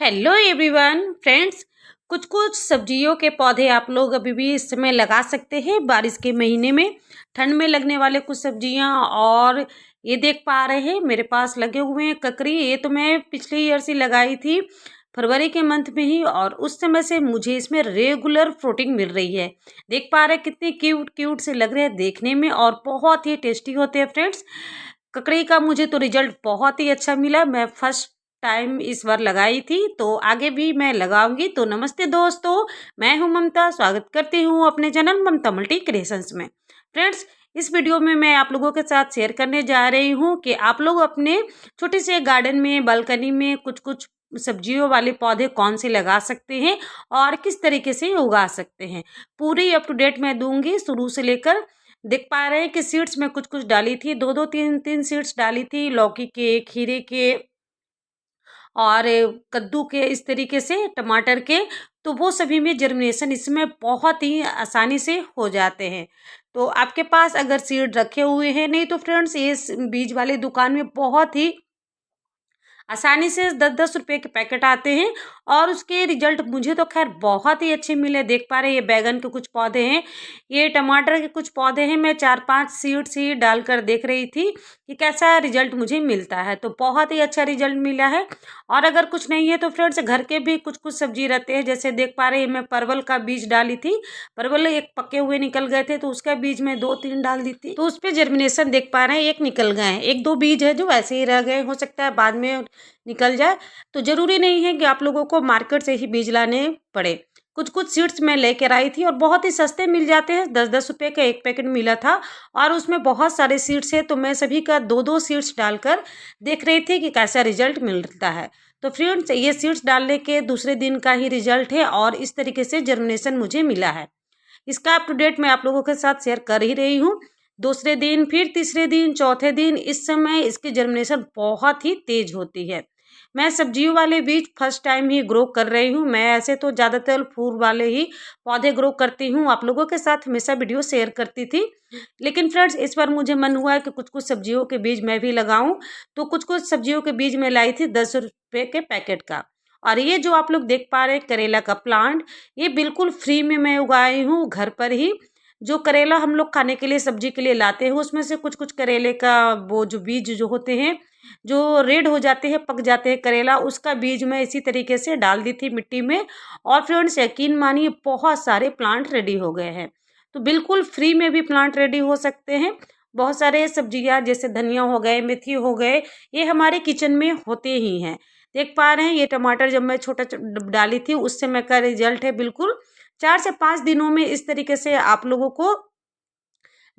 Hello everyone friends. कुछ कुछ सब्जियों के पौधे आप लोग अभी भी इस समय लगा सकते हैं बारिश के महीने में। ठंड में लगने वाले कुछ सब्जियां और ये देख पा रहे हैं मेरे पास लगे हुए हैं ककड़ी। ये तो मैं पिछले ईयर से लगाई थी फरवरी के मंथ में ही, और उस समय से मुझे इसमें रेगुलर फ्रूटिंग मिल रही है। देख पा रहे हैं कितने क्यूट क्यूट से लग रहे हैं देखने में और बहुत ही टेस्टी होते हैं फ्रेंड्स। ककड़ी का मुझे तो रिजल्ट बहुत ही अच्छा मिला। मैं फर्स्ट टाइम इस बार लगाई थी, तो आगे भी मैं लगाऊंगी। तो नमस्ते दोस्तों, मैं हूं ममता, स्वागत करती हूं अपने चैनल ममता मल्टी क्रिएशंस में। फ्रेंड्स, इस वीडियो में मैं आप लोगों के साथ शेयर करने जा रही हूं कि आप लोग अपने छोटे से गार्डन में, बालकनी में कुछ कुछ सब्जियों वाले पौधे कौन से लगा सकते हैं और किस तरीके से उगा सकते हैं। पूरी अप टू डेट मैं दूंगी शुरू से लेकर। देख पा रहे हैं कि सीड्स में कुछ कुछ डाली थी, दो दो तीन तीन सीड्स डाली थी, लौकी के, खीरे के और कद्दू के, इस तरीके से टमाटर के। तो वो सभी में जर्मिनेशन इसमें बहुत ही आसानी से हो जाते हैं। तो आपके पास अगर सीड रखे हुए हैं, नहीं तो फ्रेंड्स ये बीज वाले दुकान में बहुत ही आसानी से 10-10 रुपए के पैकेट आते हैं और उसके रिजल्ट मुझे तो खैर बहुत ही अच्छे मिले। देख पा रहे हैं ये बैगन के कुछ पौधे हैं, ये टमाटर के कुछ पौधे हैं। मैं 4-5 सीड्स ही डालकर देख रही थी कि कैसा रिजल्ट मुझे मिलता है, तो बहुत ही अच्छा रिजल्ट मिला है। और अगर कुछ नहीं है तो फ्रेंड्स घर के भी कुछ कुछ सब्जी रहते हैं। जैसे देख पा रहे हैं मैं परवल का बीज डाली थी, परवल एक पके हुए निकल गए थे, तो उसका बीज मैं 2-3 डाल दी थी, तो उस पे जर्मिनेशन देख पा रहे हैं एक निकल गए हैं। एक दो बीज है जो वैसे ही रह गए, हो सकता है बाद में निकल जाए। तो जरूरी नहीं है कि आप लोगों को मार्केट से ही बीज लाने पड़े। कुछ कुछ सीड्स मैं लेकर आई थी और बहुत ही सस्ते मिल जाते हैं, 10-10 रुपए का एक पैकेट मिला था और उसमें बहुत सारे सीड्स है। तो मैं सभी का दो दो सीड्स डालकर देख रही थी कि कैसा रिजल्ट मिलता है। तो फ्रेंड्स, ये सीड्स डालने के दूसरे दिन का ही रिजल्ट है और इस तरीके से जर्मिनेशन मुझे मिला है। इसका अप टू डेट मैं आप लोगों के साथ शेयर कर ही रही हूँ। दूसरे दिन, फिर तीसरे दिन, चौथे दिन, इस समय इसकी जर्मिनेशन बहुत ही तेज होती है। मैं सब्जियों वाले बीज फर्स्ट टाइम ही ग्रो कर रही हूँ। मैं ऐसे तो ज़्यादातर फूल वाले ही पौधे ग्रो करती हूँ, आप लोगों के साथ हमेशा वीडियो शेयर करती थी। लेकिन फ्रेंड्स, इस बार मुझे मन हुआ है कि कुछ कुछ सब्जियों के बीज मैं भी लगाऊं। तो कुछ कुछ सब्जियों के बीज मैं लाई थी 10 रुपए के पैकेट का। और ये जो आप लोग देख पा रहे हैं करेला का प्लांट, ये बिल्कुल फ्री में मैं उगाई हूँ घर पर ही। जो करेला हम लोग खाने के लिए, सब्जी के लिए लाते हैं, उसमें से कुछ कुछ करेले का वो जो बीज जो होते हैं, जो रेड हो जाते हैं, पक जाते हैं करेला, उसका बीज मैं इसी तरीके से डाल दी थी मिट्टी में। और फ्रेंड्स, यकीन मानिए बहुत सारे प्लांट रेडी हो गए हैं। तो बिल्कुल फ्री में भी प्लांट रेडी हो सकते हैं। बहुत सारे सब्जियां जैसे धनिया हो गए, मेथी हो गए, ये हमारे किचन में होते ही हैं। देख पा रहे हैं ये टमाटर जब मैं छोटा डाली थी उस समय का रिजल्ट है। बिल्कुल 4 से 5 दिनों में इस तरीके से आप लोगों को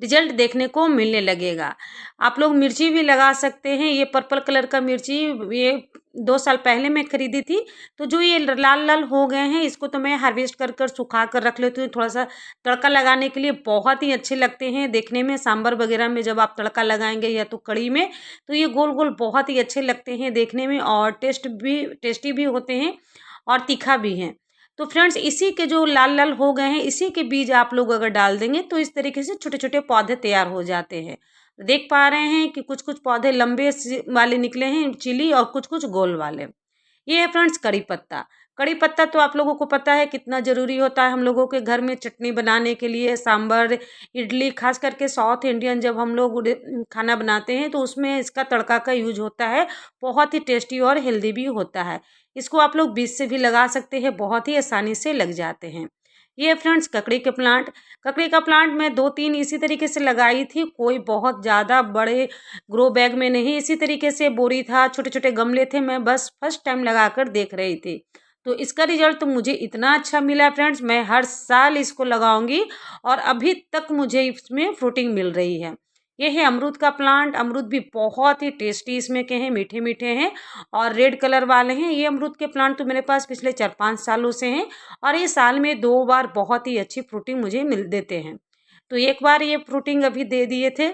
रिजल्ट देखने को मिलने लगेगा। आप लोग मिर्ची भी लगा सकते हैं। ये पर्पल कलर का मिर्ची, ये 2 साल पहले मैं खरीदी थी। तो जो ये लाल लाल हो गए हैं, इसको तो मैं हार्वेस्ट कर कर सुखा कर रख लेती हूँ थोड़ा सा तड़का लगाने के लिए। बहुत ही अच्छे लगते हैं देखने में, सांभर वगैरह में जब आप तड़का लगाएंगे या तो कड़ी में, तो ये गोल गोल बहुत ही अच्छे लगते हैं देखने में और टेस्टी भी होते हैं और तीखा भी है। तो फ्रेंड्स, इसी के जो लाल लाल हो गए हैं, इसी के बीज आप लोग अगर डाल देंगे तो इस तरीके से छोटे छोटे पौधे तैयार हो जाते हैं। देख पा रहे हैं कि कुछ कुछ पौधे लंबे वाले निकले हैं चिली, और कुछ कुछ गोल वाले। ये है फ्रेंड्स कड़ी पत्ता। कड़ी पत्ता तो आप लोगों को पता है कितना ज़रूरी होता है हम लोगों के घर में चटनी बनाने के लिए, सांभर, इडली, खास करके साउथ इंडियन जब हम लोग खाना बनाते हैं तो उसमें इसका तड़का का यूज होता है। बहुत ही टेस्टी और हेल्दी भी होता है। इसको आप लोग बीज से भी लगा सकते हैं, बहुत ही आसानी से लग जाते हैं। ये फ्रेंड्स ककड़ी के प्लांट। ककड़ी का प्लांट मैं 2-3 इसी तरीके से लगाई थी, कोई बहुत ज़्यादा बड़े ग्रो बैग में नहीं, इसी तरीके से बोरी था, छोटे छोटे गमले थे, मैं बस फर्स्ट टाइम लगाकर देख रही थी। तो इसका रिजल्ट तो मुझे इतना अच्छा मिला फ्रेंड्स, मैं हर साल इसको लगाऊंगी और अभी तक मुझे इसमें फ्रूटिंग मिल रही है। ये है अमरूद का प्लांट। अमरूद भी बहुत ही टेस्टी इसमें के हैं, मीठे मीठे हैं और रेड कलर वाले हैं। ये अमरूद के प्लांट तो मेरे पास पिछले 4-5 सालों से हैं और ये साल में 2 बार बहुत ही अच्छी फ्रूटिंग मुझे मिल देते हैं। तो एक बार ये फ्रूटिंग अभी दे दिए थे,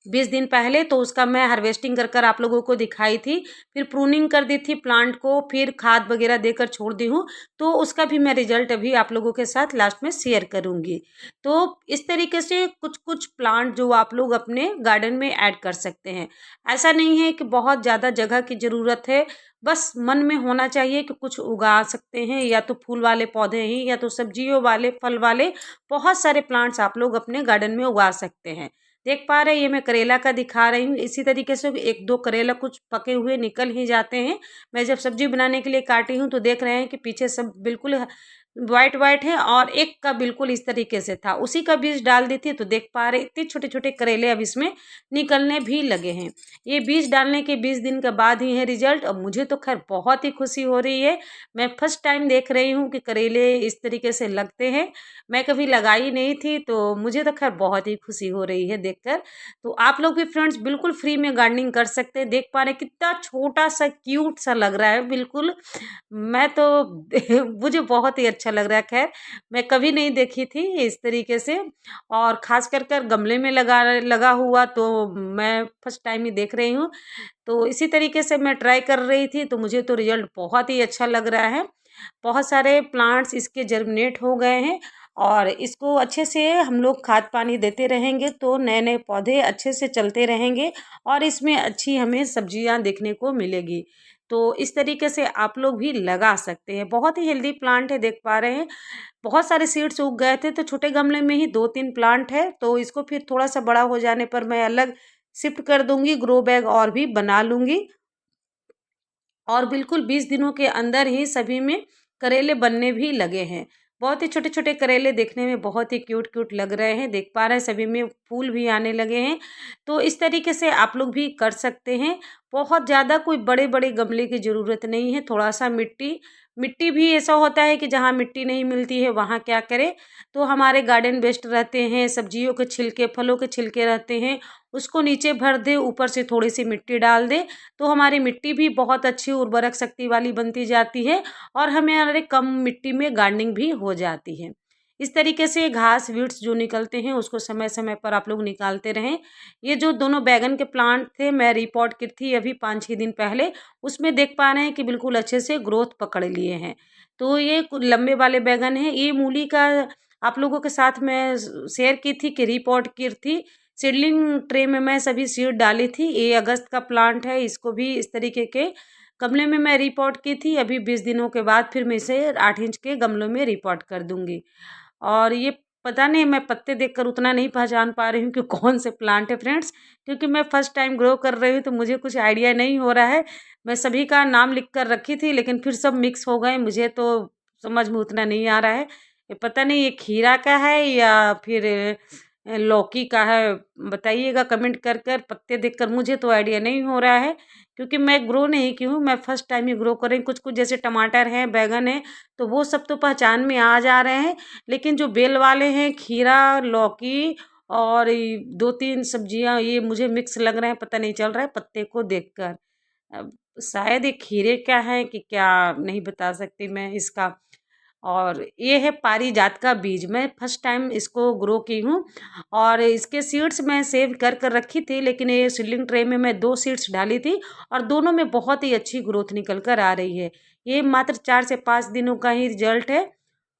20 दिन पहले, तो उसका मैं हार्वेस्टिंग कर आप लोगों को दिखाई थी। फिर प्रूनिंग कर दी थी प्लांट को, फिर खाद वगैरह देकर छोड़ दी हूँ। तो उसका भी मैं रिजल्ट अभी आप लोगों के साथ लास्ट में शेयर करूँगी। तो इस तरीके से कुछ कुछ प्लांट जो आप लोग अपने गार्डन में ऐड कर सकते हैं। ऐसा नहीं है कि बहुत ज़्यादा जगह की ज़रूरत है, बस मन में होना चाहिए कि कुछ उगा सकते हैं, या तो फूल वाले पौधे हैं या तो सब्जियों वाले, फल वाले, बहुत सारे प्लांट्स आप लोग अपने गार्डन में उगा सकते हैं। देख पा रहे हैं, ये मैं करेला का दिखा रही हूँ। इसी तरीके से एक दो करेला कुछ पके हुए निकल ही जाते हैं। मैं जब सब्जी बनाने के लिए काटी हूँ तो देख रहे हैं कि पीछे सब बिल्कुल वाइट वाइट है, और एक का बिल्कुल इस तरीके से था, उसी का बीज डाल दी थी। तो देख पा रहे इतने छोटे छोटे करेले अब इसमें निकलने भी लगे हैं। ये बीज डालने के 20 दिन के बाद ही है रिजल्ट। अब मुझे तो खैर बहुत ही खुशी हो रही है। मैं फर्स्ट टाइम देख रही हूँ कि करेले इस तरीके से लगते हैं। मैं कभी लगाई नहीं थी, तो मुझे तो खैर बहुत ही खुशी हो रही है देखकर। तो आप लोग भी फ्रेंड्स बिल्कुल फ्री में गार्डनिंग कर सकते हैं। देख पा रहे कितना छोटा सा क्यूट सा लग रहा है बिल्कुल। मैं तो मुझे बहुत ही अच्छा लग रहा है। खैर, मैं कभी नहीं देखी थी इस तरीके से, और खास कर गमले में लगा लगा हुआ तो मैं फर्स्ट टाइम ही देख रही हूँ। तो इसी तरीके से मैं ट्राई कर रही थी, तो मुझे तो रिजल्ट बहुत ही अच्छा लग रहा है। बहुत सारे प्लांट्स इसके जर्मिनेट हो गए हैं, और इसको अच्छे से हम लोग खाद पानी देते रहेंगे तो नए नए पौधे अच्छे से चलते रहेंगे, और इसमें अच्छी हमें सब्जियां देखने को मिलेगी। तो इस तरीके से आप लोग भी लगा सकते हैं। बहुत ही हेल्दी प्लांट है, देख पा रहे हैं। बहुत सारे सीड्स उग गए थे, तो छोटे गमले में ही 2-3 प्लांट है। तो इसको फिर थोड़ा सा बड़ा हो जाने पर मैं अलग शिफ्ट कर दूंगी, ग्रो बैग और भी बना लूंगी। और बिल्कुल 20 दिनों के अंदर ही सभी में करेले बनने भी लगे हैं। बहुत ही छोटे छोटे करेले देखने में बहुत ही क्यूट क्यूट लग रहे हैं। देख पा रहे हैं सभी में फूल भी आने लगे हैं। तो इस तरीके से आप लोग भी कर सकते हैं। बहुत ज़्यादा कोई बड़े बड़े गमले की ज़रूरत नहीं है। थोड़ा सा मिट्टी, मिट्टी भी ऐसा होता है कि जहाँ मिट्टी नहीं मिलती है वहाँ क्या करें। तो हमारे गार्डन वेस्ट रहते हैं, सब्जियों के छिलके, फलों के छिलके रहते हैं, उसको नीचे भर दे, ऊपर से थोड़ी सी मिट्टी डाल दे, तो हमारी मिट्टी भी बहुत अच्छी उर्वरक शक्ति वाली बनती जाती है, और हमारे कम मिट्टी में गार्डनिंग भी हो जाती है। इस तरीके से घास वीड्स जो निकलते हैं उसको समय समय पर आप लोग निकालते रहें। ये जो दोनों बैगन के प्लांट थे, मैं रिपोर्ट की थी अभी 5-6 दिन पहले, उसमें देख पा रहे हैं कि बिल्कुल अच्छे से ग्रोथ पकड़ लिए हैं। तो ये लंबे वाले बैगन हैं। ये मूली का आप लोगों के साथ मैं शेयर की थी कि रिपोर्ट की थी। सीडलिंग ट्रे में मैं सभी सीड डाली थी। ये अगस्त का प्लांट है, इसको भी इस तरीके के गमले में मैं रिपोर्ट की थी। अभी 20 दिनों के बाद फिर मैं इसे 8 इंच के गमलों में रिपोर्ट कर दूंगी। और ये पता नहीं, मैं पत्ते देखकर उतना नहीं पहचान पा रही हूँ कि कौन से प्लांट है फ्रेंड्स, क्योंकि मैं फर्स्ट टाइम ग्रो कर रही हूँ तो मुझे कुछ आइडिया नहीं हो रहा है। मैं सभी का नाम लिख कर रखी थी, लेकिन फिर सब मिक्स हो गए, मुझे तो समझ में उतना नहीं आ रहा है। ये पता नहीं ये खीरा का है या फिर लौकी का है। बताइएगा कमेंट कर कर। पत्ते देखकर मुझे तो आइडिया नहीं हो रहा है, क्योंकि मैं ग्रो नहीं की हूँ, मैं फर्स्ट टाइम ही ग्रो कर रही हूँ। कुछ कुछ जैसे टमाटर हैं, बैगन है, तो वो सब तो पहचान में आ जा रहे हैं, लेकिन जो बेल वाले हैं, खीरा, लौकी और 2-3 सब्जियां, ये मुझे मिक्स लग रहे हैं, पता नहीं चल रहा है पत्ते को देखकर। अब शायद ये खीरे का है कि क्या, नहीं बता सकती मैं इसका। और ये है पारिजात का बीज, मैं फर्स्ट टाइम इसको ग्रो की हूँ, और इसके सीड्स मैं सेव कर कर रखी थी, लेकिन ये सीडलिंग ट्रे में मैं 2 सीड्स डाली थी, और दोनों में बहुत ही अच्छी ग्रोथ निकल कर आ रही है। ये मात्र 4 से 5 दिनों का ही रिजल्ट है,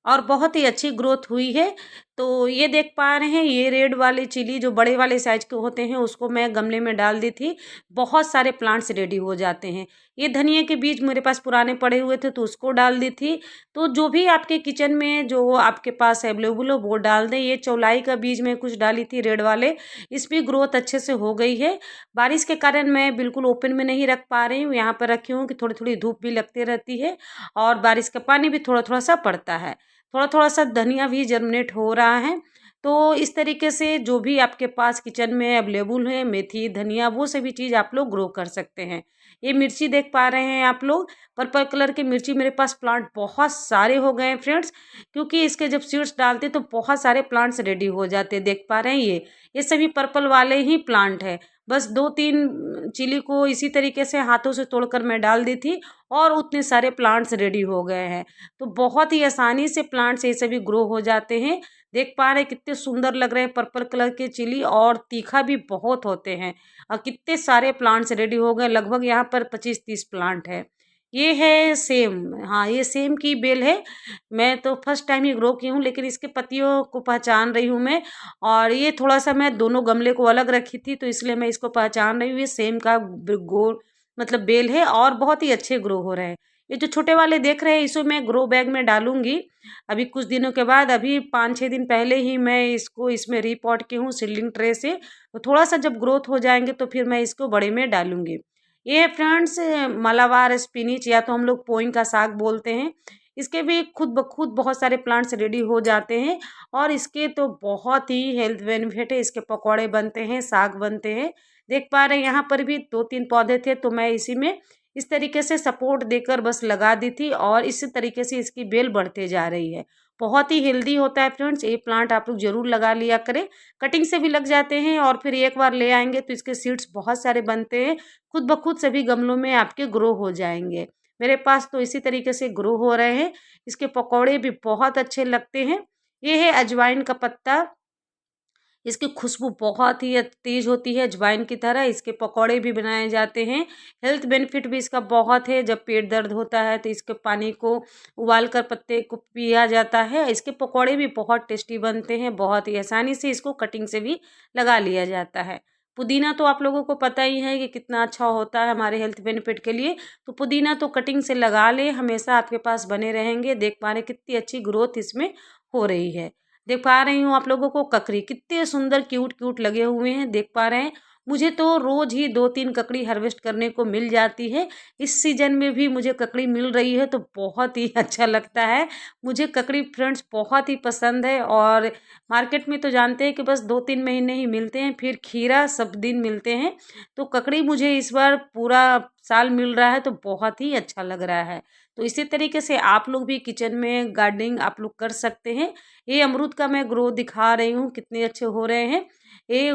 और बहुत ही अच्छी ग्रोथ हुई है। तो ये देख पा रहे हैं, ये रेड वाली चिली जो बड़े वाले साइज के होते हैं उसको मैं गमले में डाल दी थी। बहुत सारे प्लांट्स रेडी हो जाते हैं। ये धनिया के बीज मेरे पास पुराने पड़े हुए थे तो उसको डाल दी थी। तो जो भी आपके किचन में जो आपके पास अवेलेबल हो वो डाल दें। ये चौलाई का बीज मैं कुछ डाली थी रेड वाले, इस भी ग्रोथ अच्छे से हो गई है। बारिश के कारण मैं बिल्कुल ओपन में नहीं रख पा रही हूँ, यहाँ पर रखी हूँ कि थोड़ी थोड़ी धूप भी लगती रहती है, और बारिश का पानी भी थोड़ा थोड़ा सा पड़ता है। थोड़ा थोड़ा सा धनिया भी जर्मिनेट हो रहा है। तो इस तरीके से जो भी आपके पास किचन में अवेलेबल है, मेथी, धनिया, वो सभी चीज़ आप लोग ग्रो कर सकते हैं। ये मिर्ची देख पा रहे हैं आप लोग, पर्पल कलर की मिर्ची मेरे पास प्लांट बहुत सारे हो गए हैं फ्रेंड्स, क्योंकि इसके जब सीड्स डालते तो बहुत सारे प्लांट्स रेडी हो जाते हैं। देख पा रहे हैं ये सभी पर्पल वाले ही प्लांट है। बस 2-3 चिली को इसी तरीके से हाथों से तोड़कर मैं डाल दी थी, और उतने सारे प्लांट्स रेडी हो गए हैं। तो बहुत ही आसानी से प्लांट्स ये सभी ग्रो हो जाते हैं। देख पा रहे हैं कितने सुंदर लग रहे हैं पर्पल कलर के चिली, और तीखा भी बहुत होते हैं। और कितने सारे प्लांट्स रेडी हो गए, लगभग यहाँ पर 25-30 प्लांट है। ये है सेम, हाँ ये सेम की बेल है। मैं तो फर्स्ट टाइम ही ग्रो की हूँ, लेकिन इसके पत्तियों को पहचान रही हूँ मैं। और ये थोड़ा सा मैं दोनों गमले को अलग रखी थी, तो इसलिए मैं इसको पहचान रही हूँ। ये सेम का गोल मतलब बेल है, और बहुत ही अच्छे ग्रो हो रहे हैं। ये जो छोटे वाले देख रहे हैं, इसको मैं ग्रो बैग में डालूंगी अभी कुछ दिनों के बाद। अभी 5-6 दिन पहले ही मैं इसको इसमें रीपॉट की हूँ सीडलिंग ट्रे से। तो थोड़ा सा जब ग्रोथ हो जाएंगे तो फिर मैं इसको बड़े में डालूंगी। ये है फ्रेंड्स मालाबार स्पिनिच, या तो हम लोग पोइंग का साग बोलते हैं। इसके भी खुद ब खुद बहुत सारे प्लांट्स रेडी हो जाते हैं, और इसके तो बहुत ही हेल्थ बेनिफिट है। इसके पकौड़े बनते हैं, साग बनते हैं। देख पा रहे हैं यहाँ पर भी 2-3 पौधे थे, तो मैं इसी में इस तरीके से सपोर्ट देकर बस लगा दी थी, और इसी तरीके से इसकी बेल बढ़ते जा रही है। बहुत ही हेल्दी होता है फ्रेंड्स, ये प्लांट आप लोग जरूर लगा लिया करें। कटिंग से भी लग जाते हैं, और फिर एक बार ले आएंगे तो इसके सीड्स बहुत सारे बनते हैं, खुद ब खुद सभी गमलों में आपके ग्रो हो जाएंगे। मेरे पास तो इसी तरीके से ग्रो हो रहे हैं। इसके पकौड़े भी बहुत अच्छे लगते हैं। ये है अजवाइन का पत्ता, इसकी खुशबू बहुत ही तेज होती है अजवाइन की तरह। इसके पकौड़े भी बनाए जाते हैं। हेल्थ बेनिफिट भी इसका बहुत है। जब पेट दर्द होता है तो इसके पानी को उबाल कर पत्ते को पिया जाता है। इसके पकौड़े भी बहुत टेस्टी बनते हैं, बहुत ही आसानी से इसको कटिंग से भी लगा लिया जाता है। पुदीना तो आप लोगों को पता ही है कि कितना अच्छा होता है हमारे हेल्थ बेनिफिट के लिए। तो पुदीना तो कटिंग से लगा ले, हमेशा आपके पास बने रहेंगे। देख पा रहे कितनी अच्छी ग्रोथ इसमें हो रही है। देख पा रही हूँ आप लोगों को ककड़ी कितने सुंदर क्यूट क्यूट लगे हुए हैं, देख पा रहे हैं। मुझे तो रोज ही 2-3 ककड़ी हार्वेस्ट करने को मिल जाती है। इस सीजन में भी मुझे ककड़ी मिल रही है, तो बहुत ही अच्छा लगता है। मुझे ककड़ी फ्रेंड्स बहुत ही पसंद है। और मार्केट में तो जानते हैं कि बस 2-3 महीने ही मिलते हैं, फिर खीरा सब दिन मिलते हैं। तो ककड़ी मुझे इस बार पूरा साल मिल रहा है, तो बहुत ही अच्छा लग रहा है। तो इसी तरीके से आप लोग भी किचन में गार्डनिंग आप लोग कर सकते हैं। ये अमरूद का मैं ग्रो दिखा रही हूँ, कितने अच्छे हो रहे हैं। ये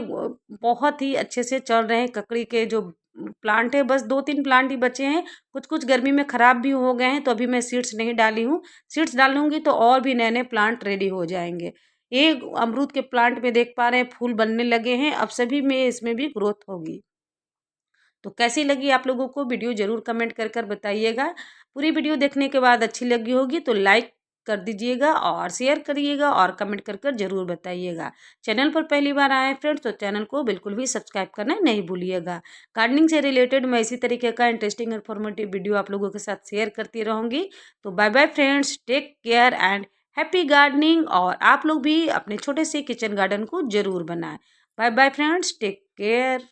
बहुत ही अच्छे से चल रहे हैं। ककड़ी के जो प्लांट है, बस 2-3 प्लांट ही बचे हैं। कुछ कुछ गर्मी में ख़राब भी हो गए हैं, तो अभी मैं सीड्स नहीं डाली हूँ। सीड्स डालूंगी तो और भी नए नए प्लांट रेडी हो जाएंगे। ये अमरूद के प्लांट में देख पा रहे हैं फूल बनने लगे हैं, अब सभी में इसमें भी ग्रोथ होगी। तो कैसी लगी आप लोगों को वीडियो ज़रूर कमेंट कर कर बताइएगा। पूरी वीडियो देखने के बाद अच्छी लगी होगी तो लाइक कर दीजिएगा, और शेयर करिएगा, और कमेंट कर कर ज़रूर बताइएगा। चैनल पर पहली बार आए फ्रेंड्स तो चैनल को बिल्कुल भी सब्सक्राइब करना नहीं भूलिएगा। गार्डनिंग से रिलेटेड मैं इसी तरीके का इंटरेस्टिंग इन्फॉर्मेटिव वीडियो आप लोगों के साथ शेयर करती रहूँगी। तो bye bye friends, take care and happy gardening. और आप लोग भी अपने छोटे से किचन गार्डन को ज़रूर बनाएं। Bye bye friends, take care.